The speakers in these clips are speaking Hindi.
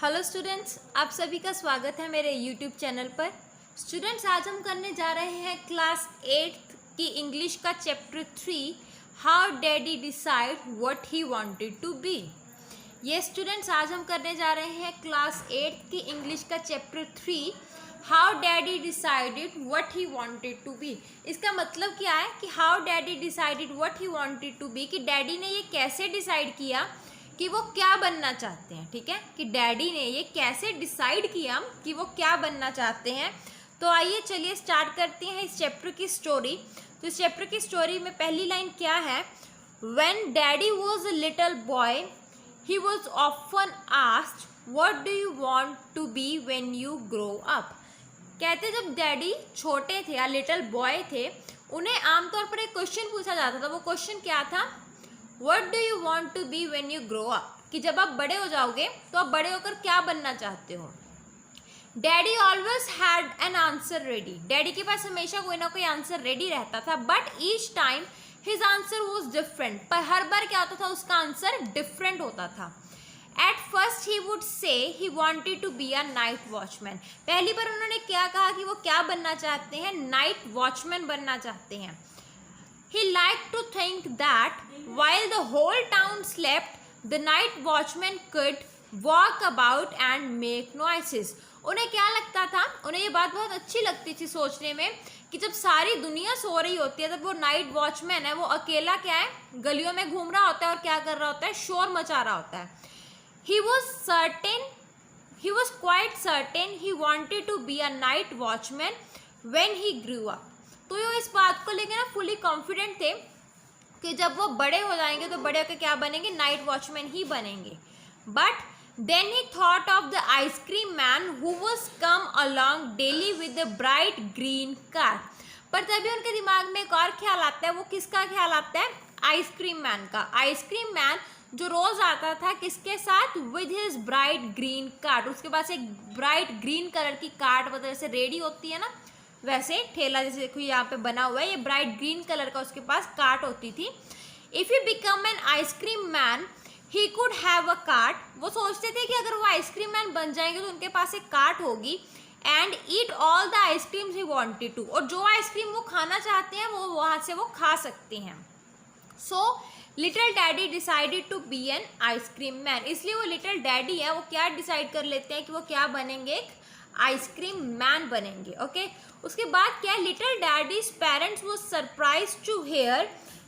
हेलो स्टूडेंट्स, आप सभी का स्वागत है मेरे यूट्यूब चैनल पर। स्टूडेंट्स, आज हम करने जा रहे हैं क्लास 8 की इंग्लिश का chapter 3 how daddy decide what he wanted to be. ये स्टूडेंट्स, आज हम करने जा रहे हैं क्लास 8 की इंग्लिश का chapter 3 how daddy decided what he wanted to be. इसका मतलब क्या है कि how daddy decided what he wanted to be, कि डैडी ने ये कैसे डिसाइड किया कि वो क्या बनना चाहते हैं। ठीक है, कि डैडी ने ये कैसे डिसाइड किया कि वो क्या बनना चाहते हैं। तो आइए चलिए स्टार्ट करते हैं इस चैप्टर की स्टोरी। तो इस चैप्टर की स्टोरी में पहली लाइन क्या है? When daddy was a little boy he was often asked what do you want to be when you grow up. कहते जब डैडी छोटे थे या लिटिल बॉय थे, उन्हें आमतौर पर एक क्वेश्चन पूछा जाता था। वो क्वेश्चन क्या था? What do you want to be when you grow up? कि जब आप बड़े हो जाओगे तो आप बड़े होकर क्या बनना चाहते हो। Daddy always had an answer ready. Daddy के पास हमेशा कोई ना कोई आंसर रेडी रहता था, but each time his answer was different. पर हर बार क्या होता था, उसका आंसर डिफरेंट होता था। At first he would say he wanted to be a night watchman. पहली बार उन्होंने क्या कहा कि वो क्या बनना चाहते हैं? नाइट वॉचमैन बनना चाहते हैं। He liked to think that while the whole town slept, the night watchman could walk about and make noises. उन्हें क्या लगता था? उन्हें ये बात बहुत अच्छी लगती थी सोचने में कि जब सारी दुनिया सो रही होती है तब वो नाइट वॉचमैन है, वो अकेला क्या है, गलियों में घूम रहा होता है और क्या कर रहा होता है? शोर मचा रहा होता है। He was quite certain he wanted to be a night watchman when he grew up. तो ये इस बात को लेकर ना फुली कॉन्फिडेंट थे कि जब वो बड़े हो जाएंगे तो बड़े होकर क्या बनेंगे? नाइट वॉचमैन ही बनेंगे। But then he thought of the ice cream man who was come along daily with the bright green car. पर तभी उनके दिमाग में एक और ख्याल आता है। वो किसका ख्याल आता है? आइसक्रीम मैन का। आइसक्रीम मैन जो रोज आता था किसके साथ? With his bright green cart. उसके पास एक ब्राइट ग्रीन कलर की कार्ट, मतलब जैसे रेडी होती है ना, वैसे ठेला जैसे देखो यहाँ पे बना हुआ है, ये ब्राइट ग्रीन कलर का उसके पास कार्ट होती थी। If you become an ice cream man he could have a cart. वो सोचते थे कि अगर वो आइसक्रीम मैन बन जाएंगे तो उनके पास एक कार्ट होगी। And eat all the ice creams he wanted to. और जो आइसक्रीम वो खाना चाहते हैं वो वहाँ से वो खा सकते हैं। So little daddy decided to be an ice cream man. इसलिए वो लिटिल डैडी है, वो क्या डिसाइड कर लेते हैं कि वो क्या बनेंगे? एक आइसक्रीम मैन बनेंगे। ओके, उसके बाद क्या? Little daddy's parents was surprise to hear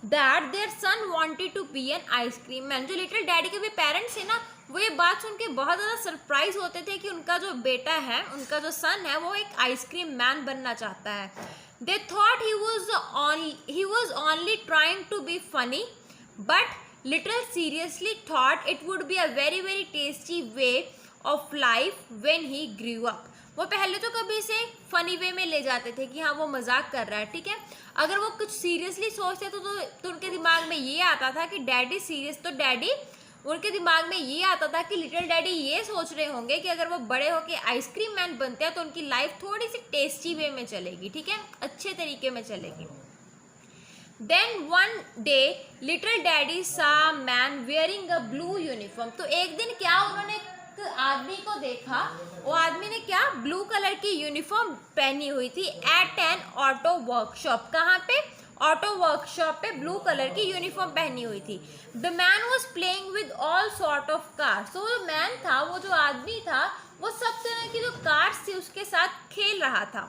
that their son wanted to be an ice cream man. जो लिटिल डैडी के भी पेरेंट्स है ना, वो ये बात सुन के बहुत ज़्यादा सरप्राइज होते थे कि उनका जो बेटा है, उनका जो सन है, वो एक आइसक्रीम मैन बनना चाहता है। They thought he was only trying to be funny, but little seriously thought it would be a very very tasty way of life when he grew up. वो पहले तो कभी से फनी वे में ले जाते थे कि हाँ वो मजाक कर रहा है, ठीक है। अगर वो कुछ सीरियसली सोचते तो उनके दिमाग में ये आता था कि डैडी सीरियस, तो डैडी उनके दिमाग में ये आता था कि लिटिल डैडी ये सोच रहे होंगे कि अगर वो बड़े होके आइसक्रीम मैन बनते हैं तो उनकी लाइफ थोड़ी सी टेस्टी वे में चलेगी, ठीक है, अच्छे तरीके में चलेगी। Then one day little daddy सा man wearing a blue uniform. तो एक दिन क्या उन्होंने आदमी को देखा, वो आदमी ने क्या? ब्लू कलर की यूनिफॉर्म पहनी हुई थी। At an auto workshop. कहाँ पे? ऑटो वर्कशॉप पे ब्लू कलर की यूनिफॉर्म पहनी हुई थी। The man was playing with all sort of cars. तो जो मैन था, वो जो आदमी था, वो सब तरह की जो कार्स थी उसके साथ खेल रहा था।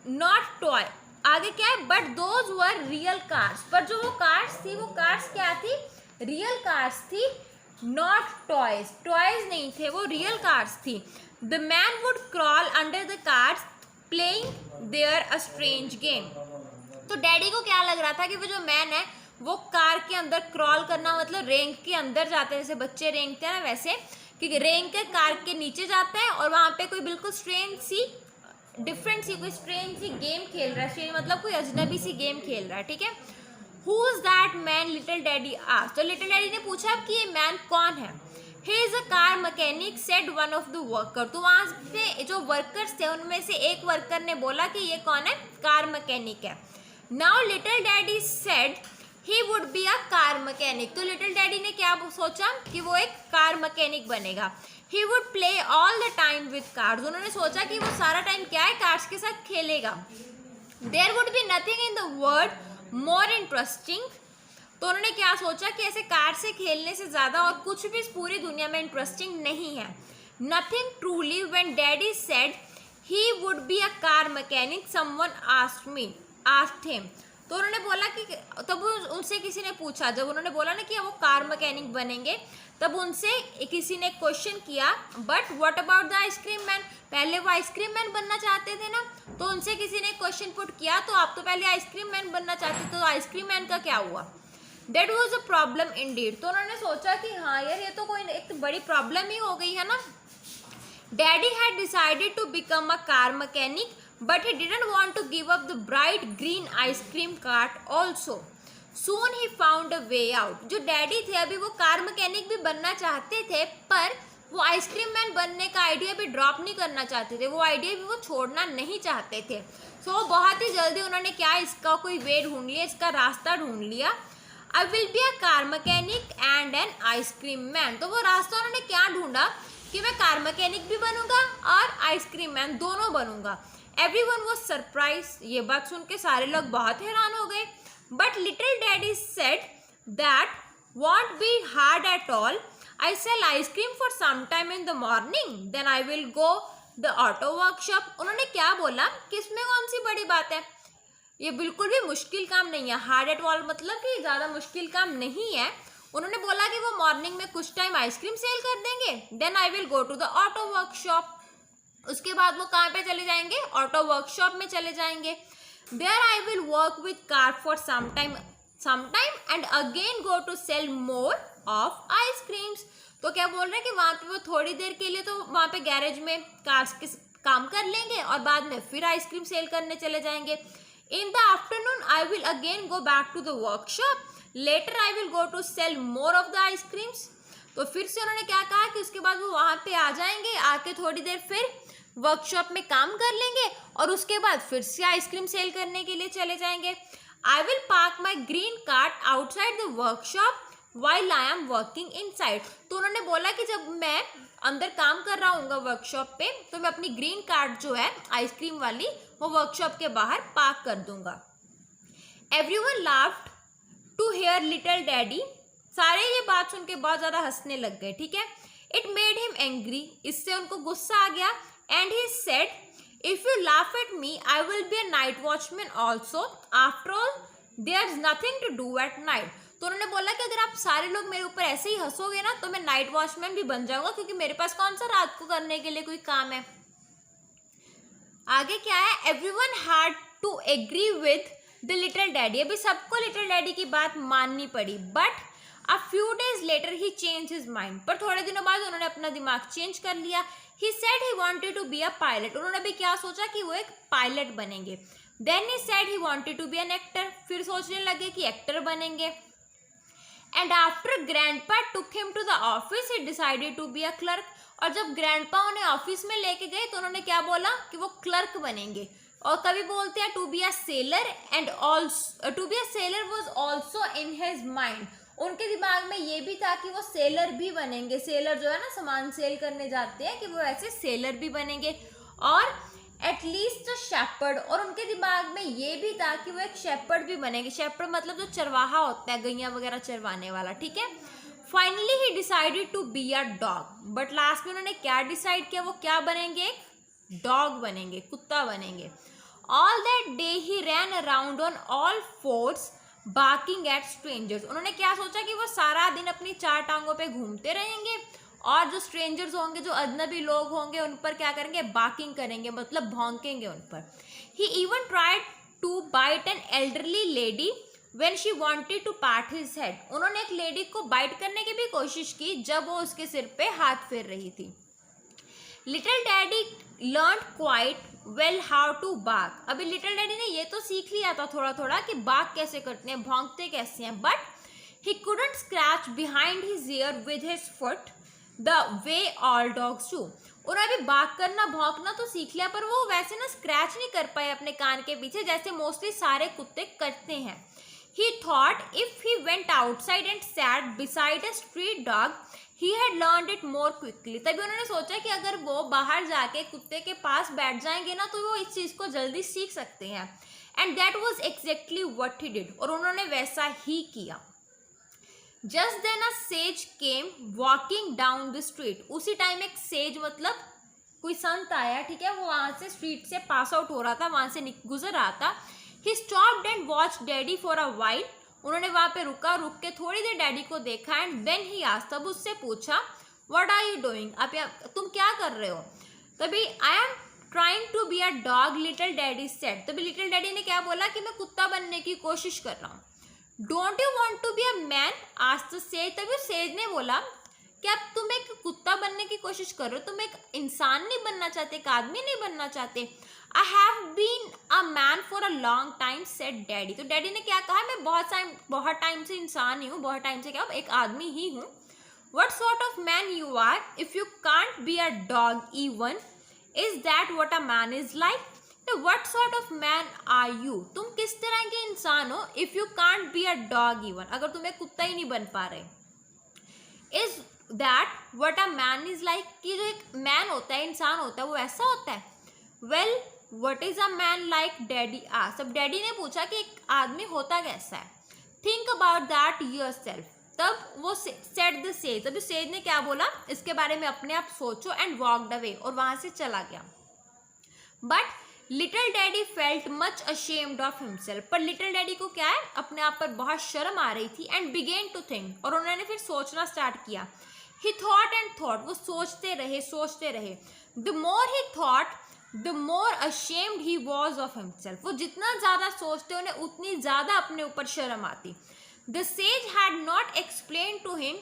Not toy. आगे क्या है? But those were real cars. पर जो वो कार्स थी, वो कार्स क्या थी? रियल कार्स थी, नॉट टॉयज। टॉयज नहीं थे, वो रियल कार्स थी। The man would crawl under the cars playing there a strange game. तो डैडी को क्या लग रहा था कि वो जो मैन है वो कार के अंदर क्रॉल करना, मतलब रेंग के अंदर जाते हैं, जैसे बच्चे रेंगते हैं ना, वैसे कि रेंग के कार के नीचे जाता है और वहाँ पे कोई बिल्कुल स्ट्रेंज सी, डिफरेंट सी, कोई स्ट्रेंज सी गेम खेल रहा है। स्ट्रेंज मतलब कोई अजनबी सी गेम खेल रहा है, ठीक है। Who is that man? Little daddy asked। तो लिटिल डैडी ने पूछा कि ये मैन कौन है? He is a car mechanic, said one of the worker। तो वहाँ पे जो वर्कर्स थे उनमें से एक वर्कर ने बोला कि ये कौन है? कार मैकेनिक है। Now little daddy said he would be a car mechanic. तो लिटिल डैडी ने क्या सोचा कि वो एक कार मैकेनिक बनेगा। He would play all the time with cars, उन्होंने सोचा कि वो सारा टाइम क्या है, कार्स के साथ खेलेगा। There would be nothing in the world more interesting, तो उन्होंने क्या सोचा कि ऐसे कार से खेलने से ज्यादा और कुछ भी इस पूरी दुनिया में इंटरेस्टिंग नहीं है। Nothing truly when daddy said he would be a car mechanic someone asked him, तो उन्होंने बोला कि तब उनसे किसी ने पूछा, जब उन्होंने बोला ना कि वो कार मैकेनिक बनेंगे, तब उनसे किसी ने क्वेश्चन किया, but what about the ice cream man, पहले वो आइसक्रीम मैन बनना चाहते थे ना, तो उनसे किसी ने क्वेश्चन पुट किया, तो आप तो पहले आइसक्रीम मैन बनना चाहते, तो आइसक्रीम मैन का क्या हुआ। That was a problem Indeed, तो उन्होंने सोचा कि हाँ यार ये तो कोई एक तो बड़ी प्रॉब्लम ही हो गई है ना। Daddy had decided to become a car mechanic but he didn't want to give up the bright green ice cream cart also. Soon he found a way out. जो डैडी थे अभी वो कार मैकेनिक भी बनना चाहते थे, पर वो आइसक्रीम मैन बनने का आइडिया भी ड्रॉप नहीं करना चाहते थे, वो आइडिया भी वो छोड़ना नहीं चाहते थे। सो बहुत ही जल्दी उन्होंने क्या इसका कोई वे ढूंढ लिया, इसका रास्ता ढूंढ लिया। I will be a car mechanic and N ice cream man, तो वो रास्ता उन्होंने क्या ढूंढा कि मैं कार मैकेनिक भी बनूंगा और आइसक्रीम मैन दोनों बनूंगा। Everyone was surprised, ये बात सुन के सारे लोग बहुत हैरान हो गए। But little daddy said that won't be hard at all. I sell ice cream for some time in the morning, then I will go the auto workshop. उन्होंने क्या बोला कि इसमें कौन सी बड़ी बात है, ये बिल्कुल भी मुश्किल काम नहीं है। हार्ड एट ऑल मतलब कि ज़्यादा मुश्किल काम नहीं है। उन्होंने बोला कि वो मॉर्निंग में कुछ टाइम आइसक्रीम सेल कर देंगे, then I will go to the auto workshop, उसके बाद वो कहाँ पे चले जाएंगे, ऑटो वर्कशॉप में चले जाएंगे। There I will work with car for some time and again go to sell more of ice creams, तो क्या बोल रहे हैं कि वहाँ पे वो थोड़ी देर के लिए तो वहाँ पे गैरेज में कार्स के काम कर लेंगे और बाद में फिर आइसक्रीम सेल करने चले जाएंगे। In the afternoon I will again go back to the workshop, later I will go to sell more of the ice creams, तो फिर से उन्होंने क्या कहा कि उसके बाद वो वहाँ पे आ जाएंगे, आके थोड़ी देर फिर वर्कशॉप में काम कर लेंगे और उसके बाद फिर से आइसक्रीम सेल करने के लिए चले जाएंगे। I will park my green cart outside the workshop while I am working inside, तो उन्होंने बोला कि जब मैं अंदर काम कर रहा हूँ वर्कशॉप पे, तो मैं अपनी ग्रीन कार्ट जो है आइसक्रीम वाली वो वर्कशॉप के बाहर पार्क कर दूंगा। Everyone laughed to hear little daddy, सारे ये बात सुन के बहुत ज्यादा हंसने लग गए, ठीक है। इट मेड हिम एंग्री, इससे उनको गुस्सा आ गया। And he said, if you laugh at me, I will be a night watchman also. After all, there's nothing to do at night. तो उन्होंने बोला कि अगर आप सारे लोग मेरे ऊपर ऐसे ही हंसोगे ना, तो मैं नाइट वॉचमैन भी बन जाऊंगा, क्योंकि मेरे पास कौन सा रात को करने के लिए कोई काम है। आगे क्या है, everyone had to agree with the little daddy, अभी सबको लिटिल डैडी की बात माननी पड़ी। But a few days later he change his mind, पर थोड़े दिनों बाद उन्होंने अपना दिमाग चेंज कर लिया। He said he wanted to be a pilot, उन्होंने भी क्या सोचा कि वो एक पायलट बनेंगे। Then he said he wanted to be an actor, फिर सोचने लगे कि एक्टर बनेंगे। And after grandpa took him to the office, he decided to be a clerk, और जब ग्रैंडपा उन्हें ऑफिस में लेके गए तो उन्होंने क्या बोला कि वो क्लर्क बनेंगे। और कभी बोलते हैं to be a sailor, and also to be a sailor was also in his mind, उनके दिमाग में ये भी था कि वो सेलर भी बनेंगे। सेलर जो है ना, सामान सेल करने जाते हैं, कि वो ऐसे सेलर भी बनेंगे। और एटलीस्ट शेपर्ड, और उनके दिमाग में ये भी था कि वो एक शेपर्ड भी बनेंगे। शेपर्ड मतलब जो चरवाहा होता है, गैया वगैरह चरवाने वाला, ठीक है। Finally he decided to be a dog, but last में उन्होंने क्या डिसाइड किया, वो क्या बनेंगे, डॉग बनेंगे, कुत्ता बनेंगे। All that day he ran around on all fours barking at strangers, उन्होंने क्या सोचा कि वो सारा दिन अपनी चार टांगों पे घूमते रहेंगे और जो स्ट्रेंजर्स होंगे, जो अजनबी लोग होंगे, उन पर क्या करेंगे, बार्किंग करेंगे, मतलब भौंकेंगे उन पर। He even tried to bite an elderly lady when she wanted to part his head, उन्होंने एक लेडी को बाइट करने की भी कोशिश की जब वो उसके सिर पे हाथ फेर रही थी। Little daddy learn quite well how to bark, अभी लिटिल डैडी ने ये तो सीख लिया था थोड़ा थोड़ा कि बार्क कैसे करते हैं, भौंकते कैसे हैं, but he couldn't scratch behind his year with his foot the way all dogs do, उन्होंने भी बार्क करना, भौंकना तो सीख लिया, पर वो वैसे ना स्क्रैच नहीं कर पाए अपने कान के पीछे जैसे मोस्टली सारे कुत्ते करते हैं। He thought if he went outside and sat beside a street dog, he had learned it more quickly. तभी उन्होंने सोचा कि अगर वो बाहर जाके कुत्ते के पास बैठ जाएंगे ना तो वो इस चीज को जल्दी सीख सकते हैं. And that was exactly what he did. और उन्होंने वैसा ही किया. Just then a sage came walking down the street. उसी टाइम एक सेज मतलब कोई संत आया, ठीक है, वो वहां से स्ट्रीट से पास आउट हो रहा था, वहां से गुजर रहा था. He stopped and watched Daddy for a while. उन्होंने वहां पे रुक के थोड़ी देर डैडी को देखा. एंड देन ही आस्क्ड, तब उससे पूछा, व्हाट आर यू डूइंग, तुम क्या कर रहे हो. तभी I am trying to be a dog, little daddy said. तभी लिटिल डैडी ने क्या बोला कि मैं कुत्ता बनने की कोशिश कर रहा हूँ. Don't you want to be a man, asked सेज. तभी सेज ने बोला कि अब तुम एक कुत्ता बनने की कोशिश कर रहे हो, तुम एक इंसान नहीं बनना चाहते, एक आदमी नहीं बनना चाहते. I have been a man for a long time, said Daddy. तो डैडी ने क्या कहा, मैं बहुत टाइम से इंसान ही हूँ, बहुत टाइम से क्या एक आदमी ही हूँ. What sort of man you are if you can't be a dog even? Is that what a man is like? What sort of man are you? तुम किस तरह के इंसान हो if you can't be a dog even? अगर तुम एक कुत्ता ही नहीं बन पा रहे. Is that what a man is like? कि जो एक मैन होता है, इंसान होता है, वो ऐसा होता है. Well, what is a man like? Daddy asked. अब डैडी ने पूछा कि एक आदमी होता कैसा है. Think about that yourself. तब वो said the sage. तभी सेज ने क्या बोला, इसके बारे में अपने आप सोचो. And walked away. और वहां से चला गया. But little daddy felt much ashamed of himself. पर little daddy को क्या है, अपने आप पर बहुत शर्म आ रही थी. And began to think. और उन्होंने फिर सोचना स्टार्ट किया. He thought and thought. वो सोचते रहे. The more he thought, the more ashamed he was of himself. वो जितना ज़्यादा सोचते उन्हें उतनी ज़्यादा अपने ऊपर शर्म आती. The sage had not explained to him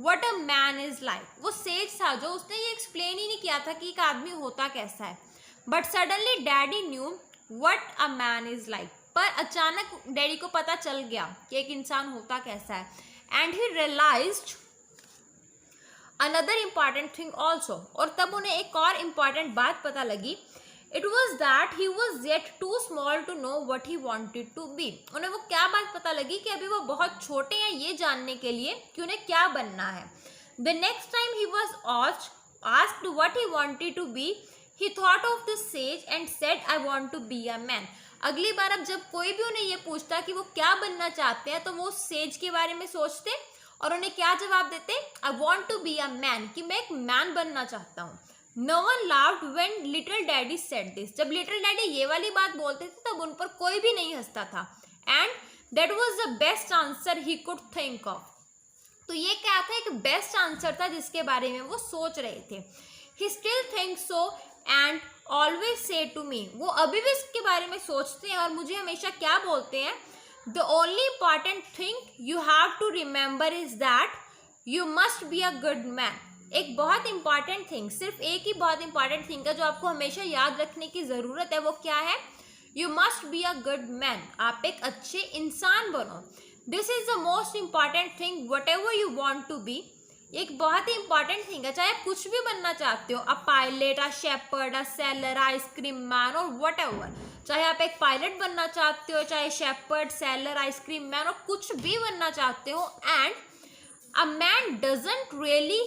what a man is like. वो सेज था जो उसने ये एक्सप्लेन ही नहीं किया था कि एक आदमी होता कैसा है. But suddenly daddy knew what a man is like. पर अचानक डैडी को पता चल गया कि एक इंसान होता कैसा है. And he realized another important thing also. और तब उन्हें एक और important बात पता लगी. It was that he was yet too small to know what he wanted to be. उन्हें वो क्या बात पता लगी कि अभी वो बहुत छोटे हैं ये जानने के लिए कि उन्हें क्या बनना है. The next time he was asked what he wanted to be, he thought of the sage and said, I want to be a man. अगली बार अब जब कोई भी उन्हें ये पूछता कि वो क्या बनना चाहते हैं तो वो सेज के बारे में सोचते और उन्हें क्या जवाब देते, I want to be a man, कि मैं एक मैन बनना चाहता हूँ. No one laughed when little daddy said this. जब little daddy ये वाली बात बोलते थे तब उन पर कोई भी नहीं हंसता था. And that was the best answer he could think of. तो ये क्या था, एक बेस्ट आंसर था जिसके बारे में वो सोच रहे थे. He still thinks so and always say to me. वो अभी भी इसके बारे में सोचते हैं और मुझे हमेशा क्या बोलते हैं, The only important thing you have to remember is that you must be a good man. एक बहुत इंपॉर्टेंट थिंग, सिर्फ एक ही बहुत इंपॉर्टेंट थिंग है जो आपको हमेशा याद रखने की ज़रूरत है. वो क्या है, you must be a good man. आप एक अच्छे इंसान बनो. This is the most important thing whatever you want to be. एक बहुत ही इंपॉर्टेंट थिंग है, चाहे आप कुछ भी बनना चाहते हो, a pilot, a shepherd, a sailor, ice cream man और वट एवर. चाहे आप एक पायलट बनना चाहते हो, चाहे शेपर्ड, सेलर, आइसक्रीम मैन और कुछ भी बनना चाहते हो. And a man doesn't really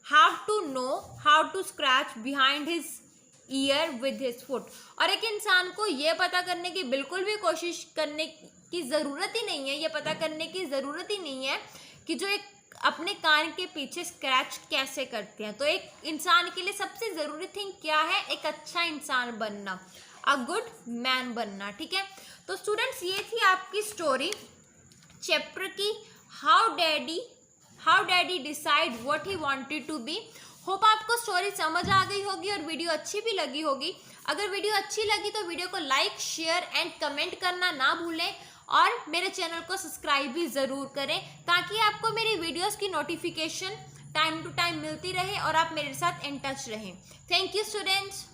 have to know how to scratch behind his ear with his foot. और एक इंसान को ये पता करने की बिल्कुल भी कोशिश करने की ज़रूरत ही नहीं है, ये पता करने की ज़रूरत ही नहीं है कि जो एक अपने कान के पीछे स्क्रैच कैसे करते हैं. तो एक इंसान के लिए सबसे ज़रूरी थिंग क्या है, एक अच्छा इंसान बनना, अ गुड मैन बनना. ठीक है, तो स्टूडेंट्स ये थी आपकी स्टोरी चैप्टर की how daddy decide what he wanted to be. Hope आपको स्टोरी समझ आ गई होगी और वीडियो अच्छी भी लगी होगी. अगर वीडियो अच्छी लगी तो वीडियो को लाइक, शेयर एंड कमेंट करना ना भूलें और मेरे चैनल को सब्सक्राइब भी ज़रूर करें ताकि आपको मेरी वीडियोस की नोटिफिकेशन टाइम टू टाइम मिलती रहे और आप मेरे साथ इन टच रहें. Thank you students.